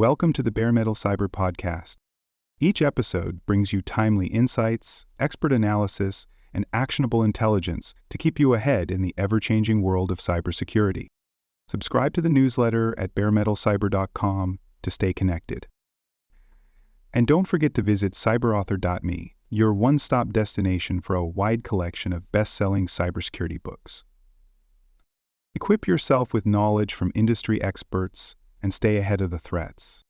welcome to the BareMetalCyber podcast. Each episode brings you timely insights, expert analysis, and actionable intelligence to keep you ahead in the ever-changing world of cybersecurity. Subscribe to the newsletter at BareMetalCyber.com to stay connected. And don't forget to visit cyberauthor.me, your one-stop destination for a wide collection of best-selling cybersecurity books. Equip yourself with knowledge from industry experts and stay ahead of the threats.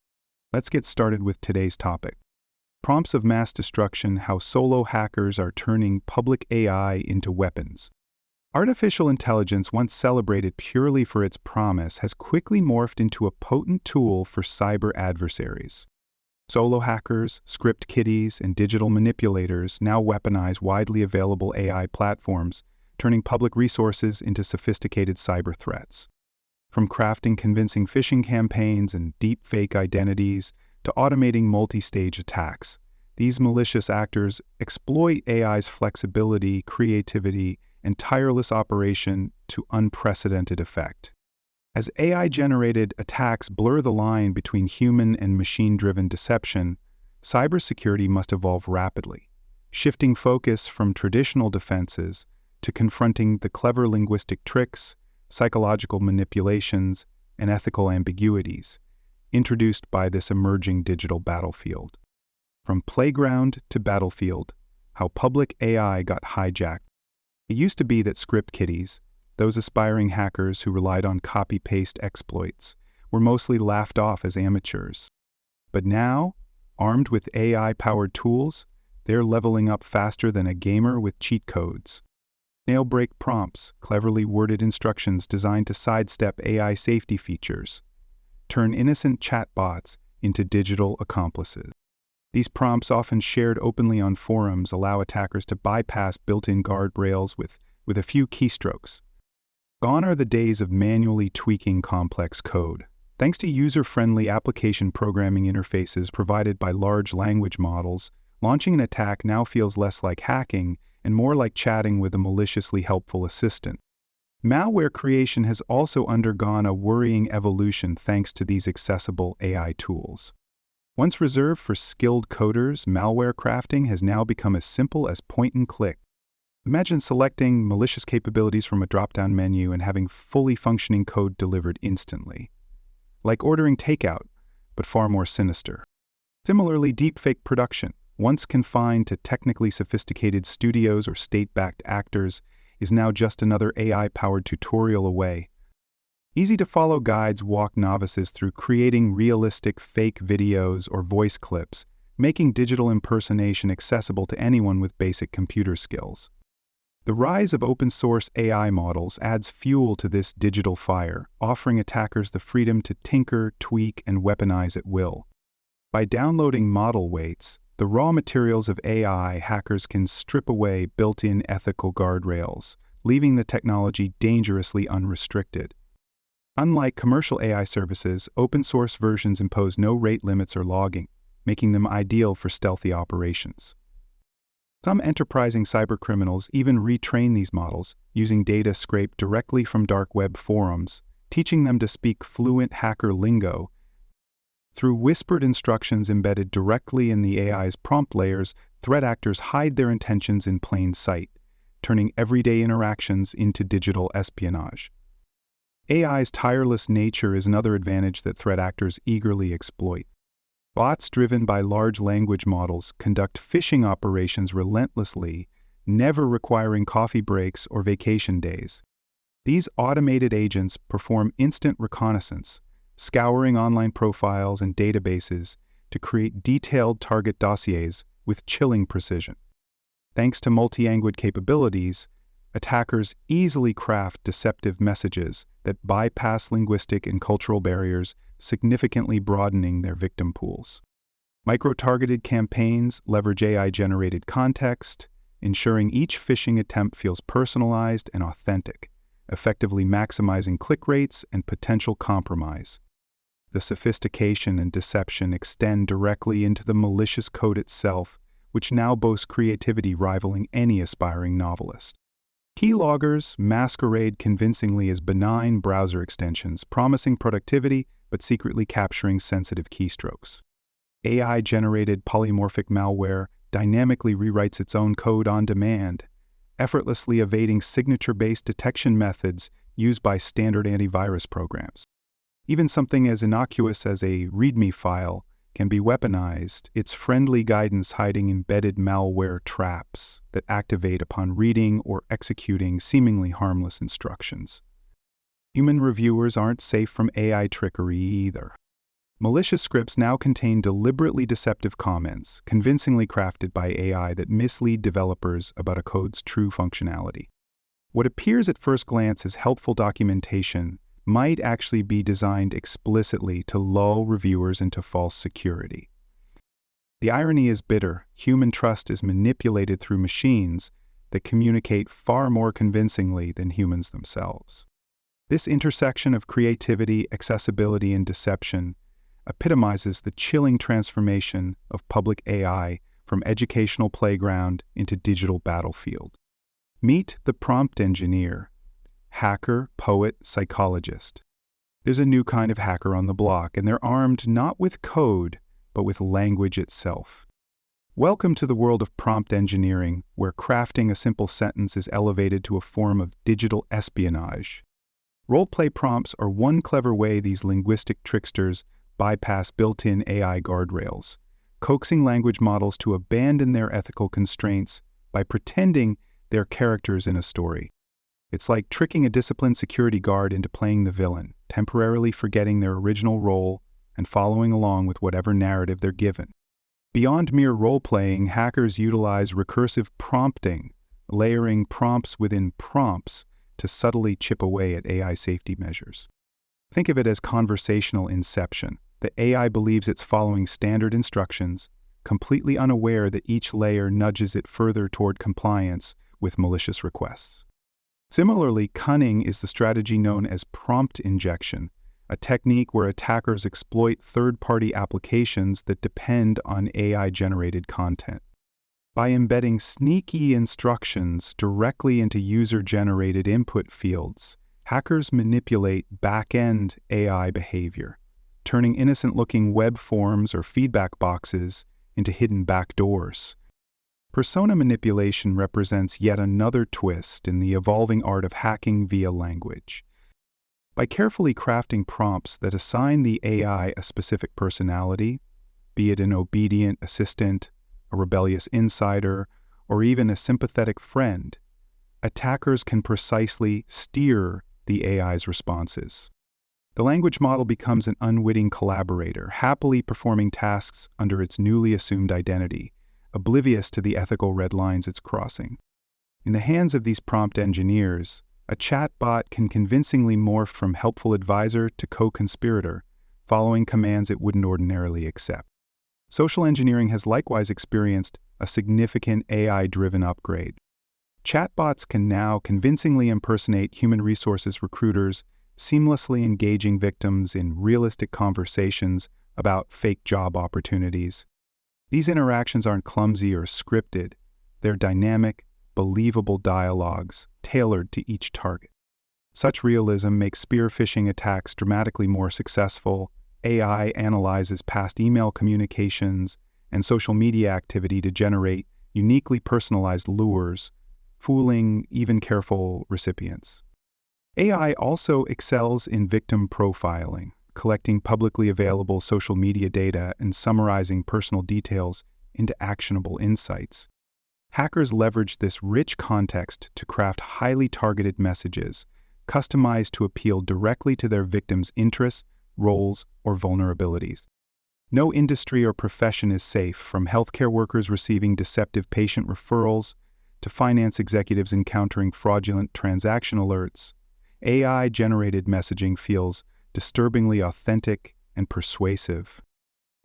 Let's get started with today's topic. Prompts of mass destruction: how solo hackers are turning public AI into weapons. Artificial intelligence, once celebrated purely for its promise, has quickly morphed into a potent tool for cyber adversaries. Solo hackers, script kiddies, and digital manipulators now weaponize widely available AI platforms, turning public resources into sophisticated cyber threats. From crafting convincing phishing campaigns and deepfake identities to automating multi-stage attacks, these malicious actors exploit AI's flexibility, creativity, and tireless operation to unprecedented effect. As AI-generated attacks blur the line between human and machine-driven deception, cybersecurity must evolve rapidly, shifting focus from traditional defenses to confronting the clever linguistic tricks, psychological manipulations, and ethical ambiguities introduced by this emerging digital battlefield. From playground to battlefield, how public AI got hijacked. It used to be that script kiddies, those aspiring hackers who relied on copy-paste exploits, were mostly laughed off as amateurs. But now, armed with AI-powered tools, they're leveling up faster than a gamer with cheat codes. Nail-break prompts, cleverly worded instructions designed to sidestep AI safety features, turn innocent chatbots into digital accomplices. These prompts, often shared openly on forums, allow attackers to bypass built-in guardrails with a few keystrokes. Gone are the days of manually tweaking complex code. Thanks to user-friendly application programming interfaces provided by large language models, launching an attack now feels less like hacking and more like chatting with a maliciously helpful assistant. Malware creation has also undergone a worrying evolution thanks to these accessible AI tools. Once reserved for skilled coders, malware crafting has now become as simple as point and click. Imagine selecting malicious capabilities from a drop-down menu and having fully functioning code delivered instantly. Like ordering takeout, but far more sinister. Similarly, deepfake production, once confined to technically sophisticated studios or state-backed actors, is now just another AI-powered tutorial away. Easy-to-follow guides walk novices through creating realistic fake videos or voice clips, making digital impersonation accessible to anyone with basic computer skills. The rise of open-source AI models adds fuel to this digital fire, offering attackers the freedom to tinker, tweak, and weaponize at will. By downloading model weights, the raw materials of AI, hackers can strip away built-in ethical guardrails, leaving the technology dangerously unrestricted. Unlike commercial AI services, open-source versions impose no rate limits or logging, making them ideal for stealthy operations. Some enterprising cybercriminals even retrain these models, using data scraped directly from dark web forums, teaching them to speak fluent hacker lingo. Through whispered instructions embedded directly in the AI's prompt layers, threat actors hide their intentions in plain sight, turning everyday interactions into digital espionage. AI's tireless nature is another advantage that threat actors eagerly exploit. Bots driven by large language models conduct phishing operations relentlessly, never requiring coffee breaks or vacation days. These automated agents perform instant reconnaissance, scouring online profiles and databases to create detailed target dossiers with chilling precision. Thanks to multi-language capabilities, attackers easily craft deceptive messages that bypass linguistic and cultural barriers, significantly broadening their victim pools. Micro-targeted campaigns leverage AI-generated context, ensuring each phishing attempt feels personalized and authentic, effectively maximizing click rates and potential compromise. The sophistication and deception extend directly into the malicious code itself, which now boasts creativity rivaling any aspiring novelist. Keyloggers masquerade convincingly as benign browser extensions, promising productivity but secretly capturing sensitive keystrokes. AI-generated polymorphic malware dynamically rewrites its own code on demand, effortlessly evading signature-based detection methods used by standard antivirus programs. Even something as innocuous as a README file can be weaponized, its friendly guidance hiding embedded malware traps that activate upon reading or executing seemingly harmless instructions. Human reviewers aren't safe from AI trickery either. Malicious scripts now contain deliberately deceptive comments, convincingly crafted by AI that mislead developers about a code's true functionality. What appears at first glance as helpful documentation might actually be designed explicitly to lull reviewers into false security. The irony is bitter. Human trust is manipulated through machines that communicate far more convincingly than humans themselves. This intersection of creativity, accessibility, and deception epitomizes the chilling transformation of public AI from educational playground into digital battlefield. Meet the prompt engineer, hacker, poet, psychologist. There's a new kind of hacker on the block, and they're armed not with code, but with language itself. Welcome to the world of prompt engineering, where crafting a simple sentence is elevated to a form of digital espionage. Role-play prompts are one clever way these linguistic tricksters bypass built-in AI guardrails, coaxing language models to abandon their ethical constraints by pretending they're characters in a story. It's like tricking a disciplined security guard into playing the villain, temporarily forgetting their original role and following along with whatever narrative they're given. Beyond mere role-playing, hackers utilize recursive prompting, layering prompts within prompts to subtly chip away at AI safety measures. Think of it as conversational inception. The AI believes it's following standard instructions, completely unaware that each layer nudges it further toward compliance with malicious requests. Similarly, cunning is the strategy known as prompt injection, a technique where attackers exploit third-party applications that depend on AI-generated content. By embedding sneaky instructions directly into user-generated input fields, hackers manipulate back-end AI behavior, turning innocent-looking web forms or feedback boxes into hidden backdoors. Persona manipulation represents yet another twist in the evolving art of hacking via language. By carefully crafting prompts that assign the AI a specific personality, be it an obedient assistant, a rebellious insider, or even a sympathetic friend, attackers can precisely steer the AI's responses. The language model becomes an unwitting collaborator, happily performing tasks under its newly assumed identity, oblivious to the ethical red lines it's crossing. In the hands of these prompt engineers, a chatbot can convincingly morph from helpful advisor to co-conspirator, following commands it wouldn't ordinarily accept. Social engineering has likewise experienced a significant AI-driven upgrade. Chatbots can now convincingly impersonate human resources recruiters, seamlessly engaging victims in realistic conversations about fake job opportunities. These interactions aren't clumsy or scripted. They're dynamic, believable dialogues tailored to each target. Such realism makes spear phishing attacks dramatically more successful. AI analyzes past email communications and social media activity to generate uniquely personalized lures, fooling even careful recipients. AI also excels in victim profiling, collecting publicly available social media data and summarizing personal details into actionable insights. Hackers leverage this rich context to craft highly targeted messages, customized to appeal directly to their victims' interests, roles, or vulnerabilities. No industry or profession is safe, from healthcare workers receiving deceptive patient referrals to finance executives encountering fraudulent transaction alerts. AI-generated messaging feels disturbingly authentic and persuasive.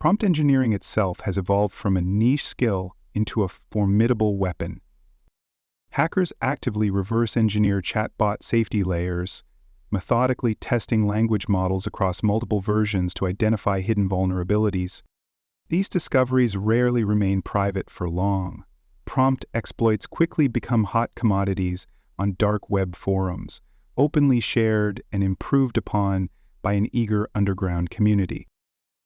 Prompt engineering itself has evolved from a niche skill into a formidable weapon. Hackers actively reverse engineer chatbot safety layers, methodically testing language models across multiple versions to identify hidden vulnerabilities. These discoveries rarely remain private for long. Prompt exploits quickly become hot commodities on dark web forums, openly shared and improved upon by an eager underground community.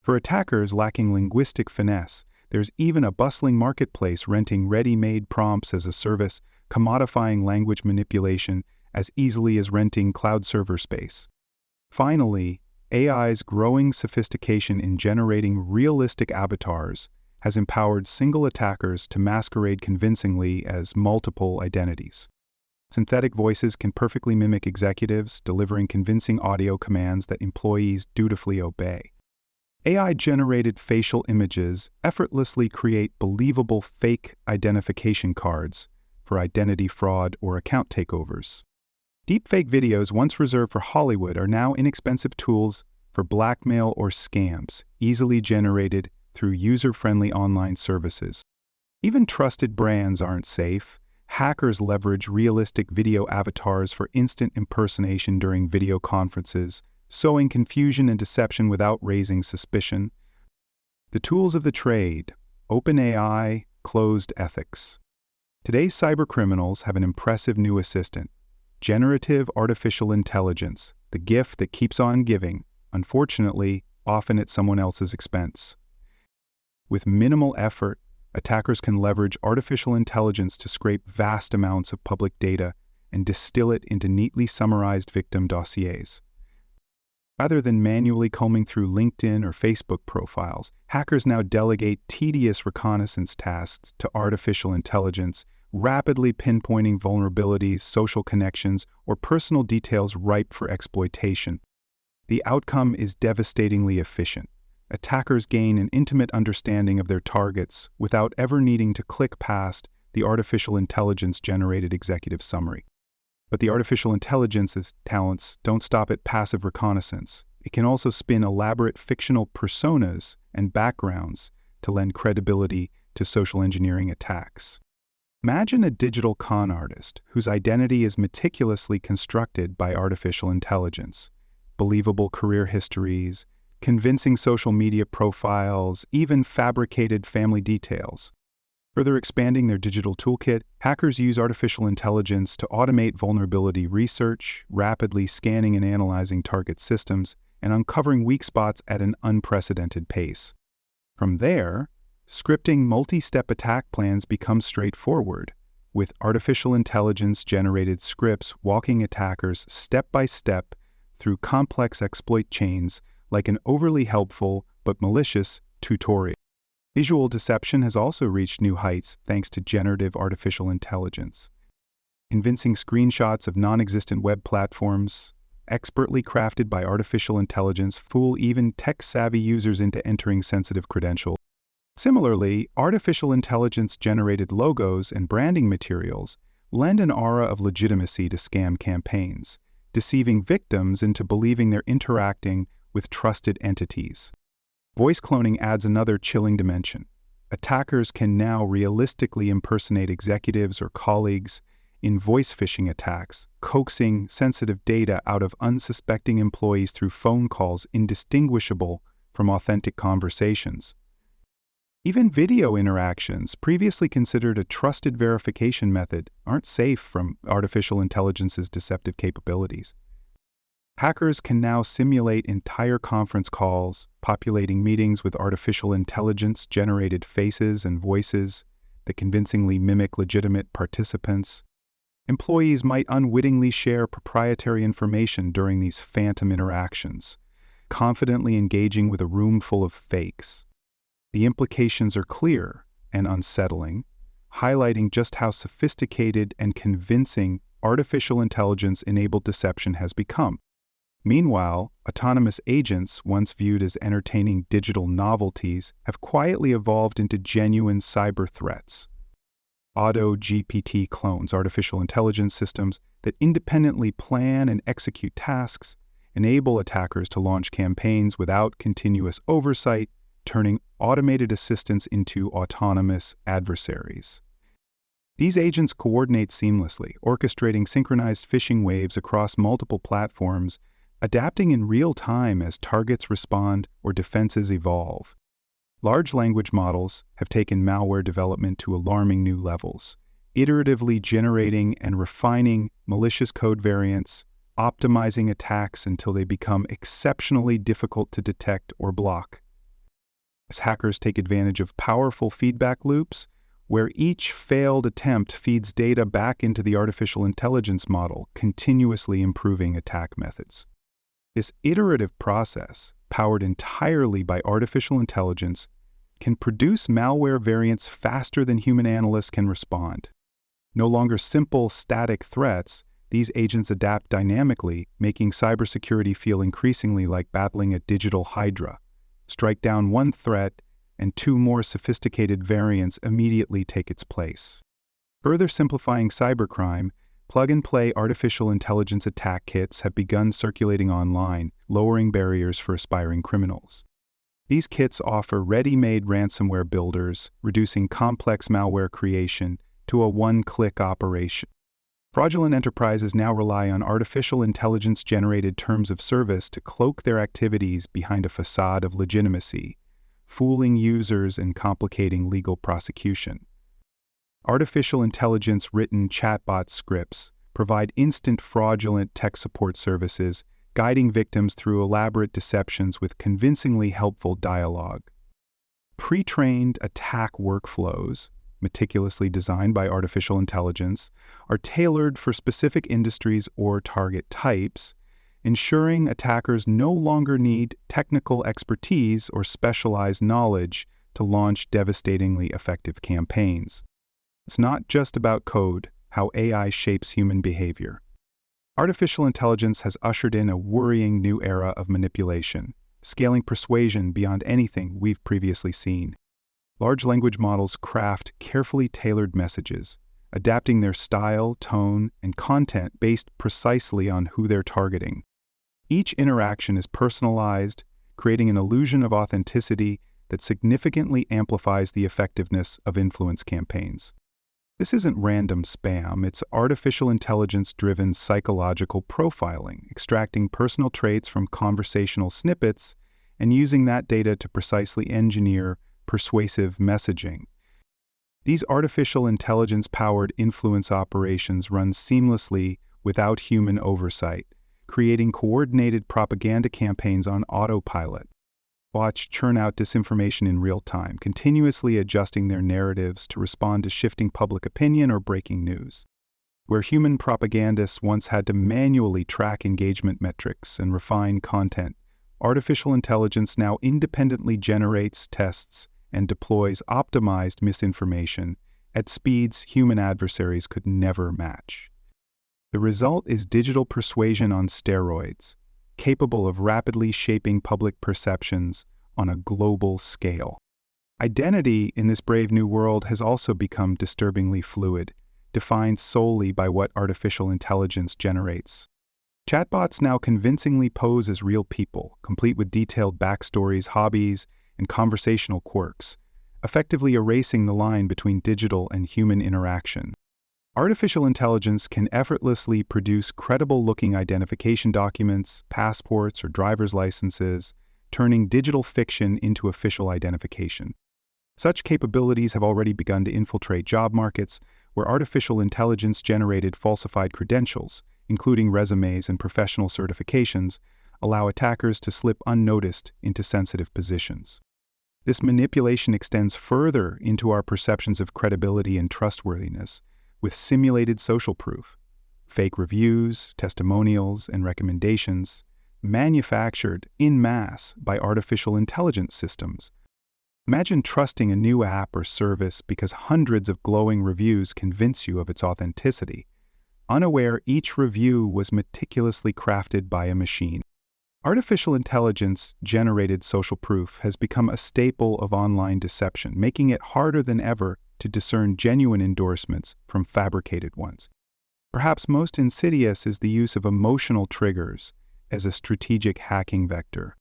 For attackers lacking linguistic finesse, there's even a bustling marketplace renting ready-made prompts as a service, commodifying language manipulation as easily as renting cloud server space. Finally, AI's growing sophistication in generating realistic avatars has empowered single attackers to masquerade convincingly as multiple identities. Synthetic voices can perfectly mimic executives, delivering convincing audio commands that employees dutifully obey. AI-generated facial images effortlessly create believable fake identification cards for identity fraud or account takeovers. Deepfake videos once reserved for Hollywood are now inexpensive tools for blackmail or scams, easily generated through user-friendly online services. Even trusted brands aren't safe. Hackers leverage realistic video avatars for instant impersonation during video conferences, sowing confusion and deception without raising suspicion. The tools of the trade: open AI, closed ethics. Today's cybercriminals have an impressive new assistant: generative artificial intelligence, the gift that keeps on giving, unfortunately, often at someone else's expense. With minimal effort, attackers can leverage artificial intelligence to scrape vast amounts of public data and distill it into neatly summarized victim dossiers. Rather than manually combing through LinkedIn or Facebook profiles, hackers now delegate tedious reconnaissance tasks to artificial intelligence, rapidly pinpointing vulnerabilities, social connections, or personal details ripe for exploitation. The outcome is devastatingly efficient. Attackers gain an intimate understanding of their targets without ever needing to click past the artificial intelligence-generated executive summary. But the artificial intelligence's talents don't stop at passive reconnaissance. It can also spin elaborate fictional personas and backgrounds to lend credibility to social engineering attacks. Imagine a digital con artist whose identity is meticulously constructed by artificial intelligence. Believable career histories, convincing social media profiles, even fabricated family details. Further expanding their digital toolkit, hackers use artificial intelligence to automate vulnerability research, rapidly scanning and analyzing target systems, and uncovering weak spots at an unprecedented pace. From there, scripting multi-step attack plans becomes straightforward, with artificial intelligence-generated scripts walking attackers step by step through complex exploit chains like an overly helpful but malicious tutorial. Visual deception has also reached new heights thanks to generative artificial intelligence. Convincing screenshots of non-existent web platforms, expertly crafted by artificial intelligence, fool even tech-savvy users into entering sensitive credentials. Similarly, artificial intelligence-generated logos and branding materials lend an aura of legitimacy to scam campaigns, deceiving victims into believing they're interacting with trusted entities. Voice cloning adds another chilling dimension. Attackers can now realistically impersonate executives or colleagues in voice phishing attacks, coaxing sensitive data out of unsuspecting employees through phone calls indistinguishable from authentic conversations. Even video interactions, previously considered a trusted verification method, aren't safe from artificial intelligence's deceptive capabilities. Hackers can now simulate entire conference calls, populating meetings with artificial intelligence-generated faces and voices that convincingly mimic legitimate participants. Employees might unwittingly share proprietary information during these phantom interactions, confidently engaging with a room full of fakes. The implications are clear and unsettling, highlighting just how sophisticated and convincing artificial intelligence-enabled deception has become. Meanwhile, autonomous agents, once viewed as entertaining digital novelties, have quietly evolved into genuine cyber threats. Auto-GPT clones, artificial intelligence systems that independently plan and execute tasks, enable attackers to launch campaigns without continuous oversight, turning automated assistants into autonomous adversaries. These agents coordinate seamlessly, orchestrating synchronized phishing waves across multiple platforms, adapting in real time as targets respond or defenses evolve. Large language models have taken malware development to alarming new levels, iteratively generating and refining malicious code variants, optimizing attacks until they become exceptionally difficult to detect or block. As hackers take advantage of powerful feedback loops, where each failed attempt feeds data back into the artificial intelligence model, continuously improving attack methods. This iterative process, powered entirely by artificial intelligence, can produce malware variants faster than human analysts can respond. No longer simple, static threats, these agents adapt dynamically, making cybersecurity feel increasingly like battling a digital hydra. Strike down one threat, and two more sophisticated variants immediately take its place. Further simplifying cybercrime, plug-and-play artificial intelligence attack kits have begun circulating online, lowering barriers for aspiring criminals. These kits offer ready-made ransomware builders, reducing complex malware creation to a one-click operation. Fraudulent enterprises now rely on artificial intelligence-generated terms of service to cloak their activities behind a facade of legitimacy, fooling users and complicating legal prosecution. Artificial intelligence-written chatbot scripts provide instant fraudulent tech support services, guiding victims through elaborate deceptions with convincingly helpful dialogue. Pre-trained attack workflows, meticulously designed by artificial intelligence, are tailored for specific industries or target types, ensuring attackers no longer need technical expertise or specialized knowledge to launch devastatingly effective campaigns. It's not just about code, how AI shapes human behavior. Artificial intelligence has ushered in a worrying new era of manipulation, scaling persuasion beyond anything we've previously seen. Large language models craft carefully tailored messages, adapting their style, tone, and content based precisely on who they're targeting. Each interaction is personalized, creating an illusion of authenticity that significantly amplifies the effectiveness of influence campaigns. This isn't random spam, it's artificial intelligence-driven psychological profiling, extracting personal traits from conversational snippets and using that data to precisely engineer persuasive messaging. These artificial intelligence-powered influence operations run seamlessly without human oversight, creating coordinated propaganda campaigns on autopilot. Watch churn out disinformation in real time, continuously adjusting their narratives to respond to shifting public opinion or breaking news. Where human propagandists once had to manually track engagement metrics and refine content, artificial intelligence now independently generates, tests, and deploys optimized misinformation at speeds human adversaries could never match. The result is digital persuasion on steroids, capable of rapidly shaping public perceptions on a global scale. Identity in this brave new world has also become disturbingly fluid, defined solely by what artificial intelligence generates. Chatbots now convincingly pose as real people, complete with detailed backstories, hobbies, and conversational quirks, effectively erasing the line between digital and human interaction. Artificial intelligence can effortlessly produce credible-looking identification documents, passports, or driver's licenses, turning digital fiction into official identification. Such capabilities have already begun to infiltrate job markets, where artificial intelligence-generated falsified credentials, including resumes and professional certifications, allow attackers to slip unnoticed into sensitive positions. This manipulation extends further into our perceptions of credibility and trustworthiness, with simulated social proof, fake reviews, testimonials, and recommendations, manufactured en masse by artificial intelligence systems. Imagine trusting a new app or service because hundreds of glowing reviews convince you of its authenticity, unaware each review was meticulously crafted by a machine. Artificial intelligence-generated social proof has become a staple of online deception, making it harder than ever to discern genuine endorsements from fabricated ones. Perhaps most insidious is the use of emotional triggers as a strategic hacking vector.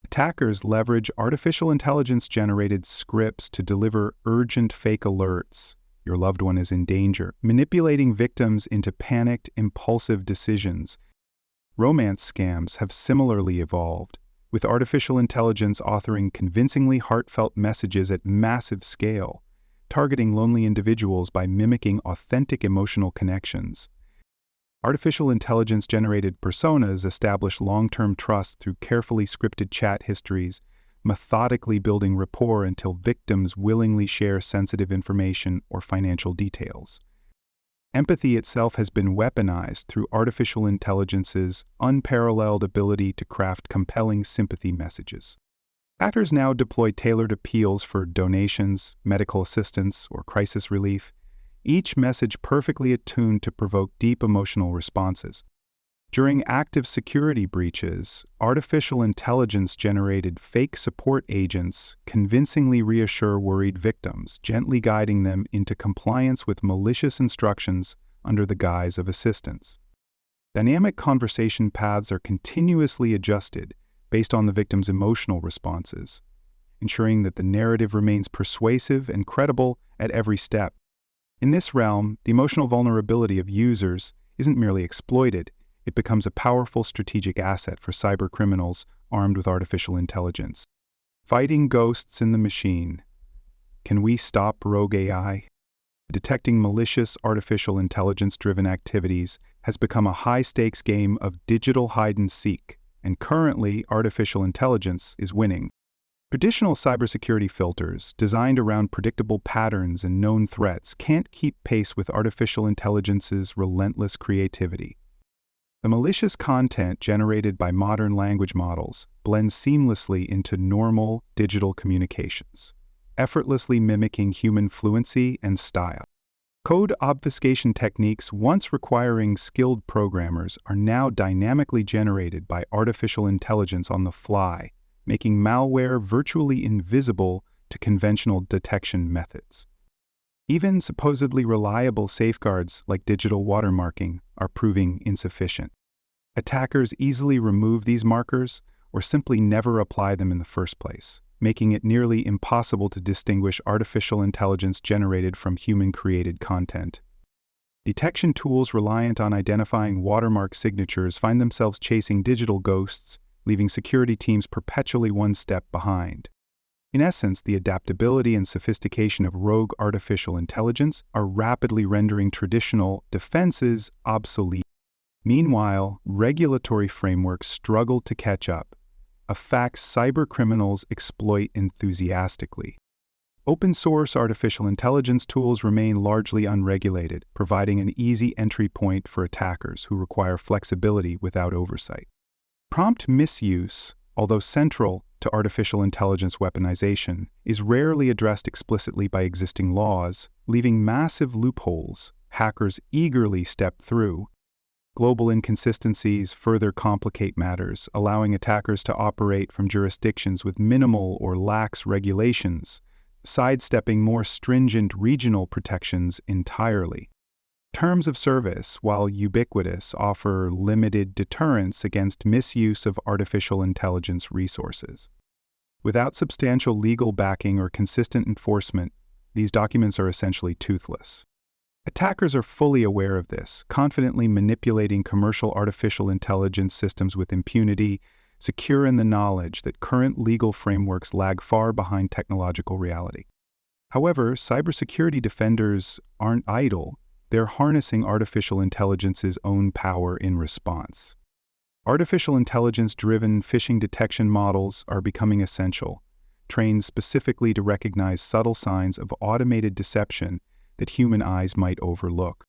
Attackers leverage artificial intelligence-generated scripts to deliver urgent fake alerts. Your loved one is in danger, manipulating victims into panicked, impulsive decisions. Romance scams have similarly evolved, with artificial intelligence authoring convincingly heartfelt messages at massive scale, targeting lonely individuals by mimicking authentic emotional connections. Artificial intelligence-generated personas establish long-term trust through carefully scripted chat histories, methodically building rapport until victims willingly share sensitive information or financial details. Empathy itself has been weaponized through artificial intelligence's unparalleled ability to craft compelling sympathy messages. Actors now deploy tailored appeals for donations, medical assistance, or crisis relief, each message perfectly attuned to provoke deep emotional responses. During active security breaches, artificial intelligence-generated fake support agents convincingly reassure worried victims, gently guiding them into compliance with malicious instructions under the guise of assistance. Dynamic conversation paths are continuously adjusted based on the victim's emotional responses, ensuring that the narrative remains persuasive and credible at every step. In this realm, the emotional vulnerability of users isn't merely exploited, it becomes a powerful strategic asset for cybercriminals armed with artificial intelligence. Fighting ghosts in the machine. Can we stop rogue AI? Detecting malicious artificial intelligence-driven activities has become a high-stakes game of digital hide-and-seek, and currently artificial intelligence is winning. Traditional cybersecurity filters, designed around predictable patterns and known threats, can't keep pace with artificial intelligence's relentless creativity. The malicious content generated by modern language models blends seamlessly into normal digital communications, effortlessly mimicking human fluency and style. Code obfuscation techniques once requiring skilled programmers are now dynamically generated by artificial intelligence on the fly, making malware virtually invisible to conventional detection methods. Even supposedly reliable safeguards like digital watermarking are proving insufficient. Attackers easily remove these markers or simply never apply them in the first place, making it nearly impossible to distinguish artificial intelligence generated from human-created content. Detection tools reliant on identifying watermark signatures find themselves chasing digital ghosts, leaving security teams perpetually one step behind. In essence, the adaptability and sophistication of rogue artificial intelligence are rapidly rendering traditional defenses obsolete. Meanwhile, regulatory frameworks struggle to catch up, a fact cybercriminals exploit enthusiastically. Open-source artificial intelligence tools remain largely unregulated, providing an easy entry point for attackers who require flexibility without oversight. Prompt misuse, although central to artificial intelligence weaponization, is rarely addressed explicitly by existing laws, leaving massive loopholes hackers eagerly step through. Global inconsistencies further complicate matters, allowing attackers to operate from jurisdictions with minimal or lax regulations, sidestepping more stringent regional protections entirely. Terms of service, while ubiquitous, offer limited deterrence against misuse of artificial intelligence resources. Without substantial legal backing or consistent enforcement, these documents are essentially toothless. Attackers are fully aware of this, confidently manipulating commercial artificial intelligence systems with impunity, secure in the knowledge that current legal frameworks lag far behind technological reality. However, cybersecurity defenders aren't idle. They're harnessing artificial intelligence's own power in response. Artificial intelligence-driven phishing detection models are becoming essential, trained specifically to recognize subtle signs of automated deception that human eyes might overlook.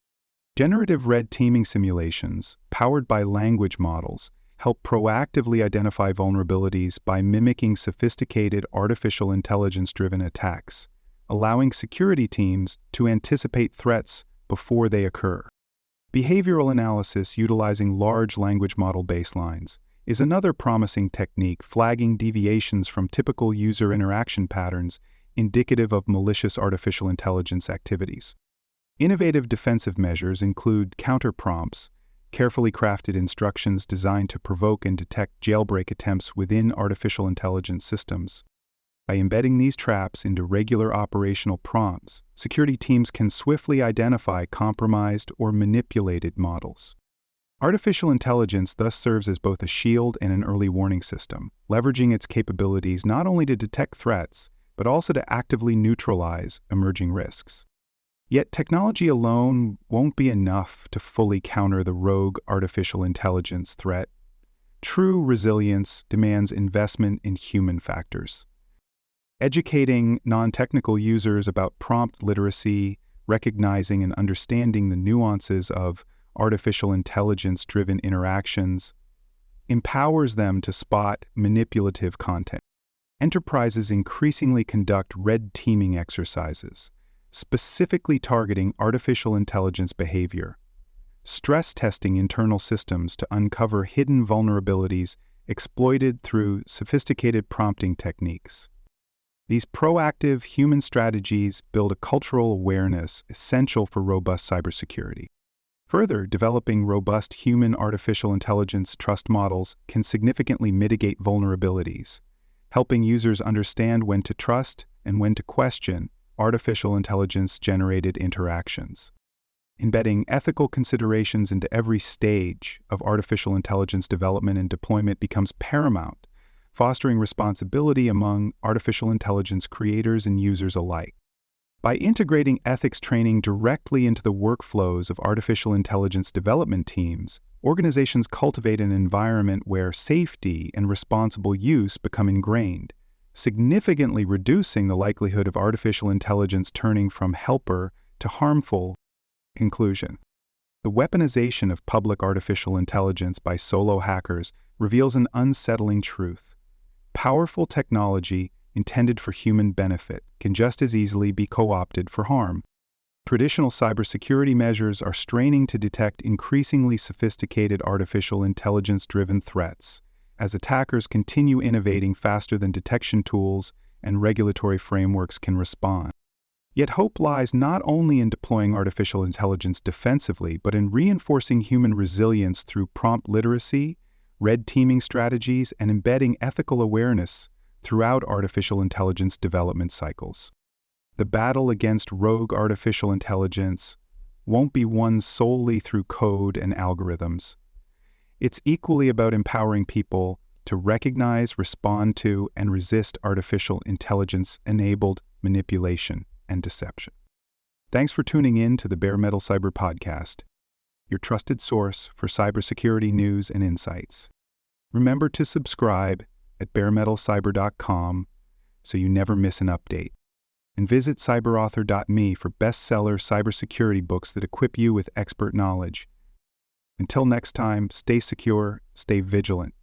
Generative red teaming simulations, powered by language models, help proactively identify vulnerabilities by mimicking sophisticated artificial intelligence-driven attacks, allowing security teams to anticipate threats before they occur. Behavioral analysis utilizing large language model baselines is another promising technique, flagging deviations from typical user interaction patterns indicative of malicious artificial intelligence activities. Innovative defensive measures include counter-prompts, carefully crafted instructions designed to provoke and detect jailbreak attempts within artificial intelligence systems. By embedding these traps into regular operational prompts, security teams can swiftly identify compromised or manipulated models. Artificial intelligence thus serves as both a shield and an early warning system, leveraging its capabilities not only to detect threats, but also to actively neutralize emerging risks. Yet technology alone won't be enough to fully counter the rogue artificial intelligence threat. True resilience demands investment in human factors. Educating non-technical users about prompt literacy, recognizing and understanding the nuances of artificial intelligence-driven interactions, empowers them to spot manipulative content. Enterprises increasingly conduct red teaming exercises, specifically targeting artificial intelligence behavior, stress testing internal systems to uncover hidden vulnerabilities exploited through sophisticated prompting techniques. These proactive human strategies build a cultural awareness essential for robust cybersecurity. Further, developing robust human-artificial intelligence trust models can significantly mitigate vulnerabilities, helping users understand when to trust and when to question artificial intelligence-generated interactions. Embedding ethical considerations into every stage of artificial intelligence development and deployment becomes paramount, fostering responsibility among artificial intelligence creators and users alike. By integrating ethics training directly into the workflows of artificial intelligence development teams, organizations cultivate an environment where safety and responsible use become ingrained, significantly reducing the likelihood of artificial intelligence turning from helper to harmful. Conclusion. The weaponization of public artificial intelligence by solo hackers reveals an unsettling truth. Powerful technology intended for human benefit can just as easily be co-opted for harm. Traditional cybersecurity measures are straining to detect increasingly sophisticated artificial intelligence-driven threats, as attackers continue innovating faster than detection tools and regulatory frameworks can respond. Yet hope lies not only in deploying artificial intelligence defensively, but in reinforcing human resilience through prompt literacy, red teaming strategies, and embedding ethical awareness throughout artificial intelligence development cycles. The battle against rogue artificial intelligence won't be won solely through code and algorithms. It's equally about empowering people to recognize, respond to, and resist artificial intelligence-enabled manipulation and deception. Thanks for tuning in to the BareMetalCyber podcast, your trusted source for cybersecurity news and insights. Remember to subscribe at BareMetalCyber.com so you never miss an update. And visit cyberauthor.me for bestseller cybersecurity books that equip you with expert knowledge. Until next time, stay secure, stay vigilant,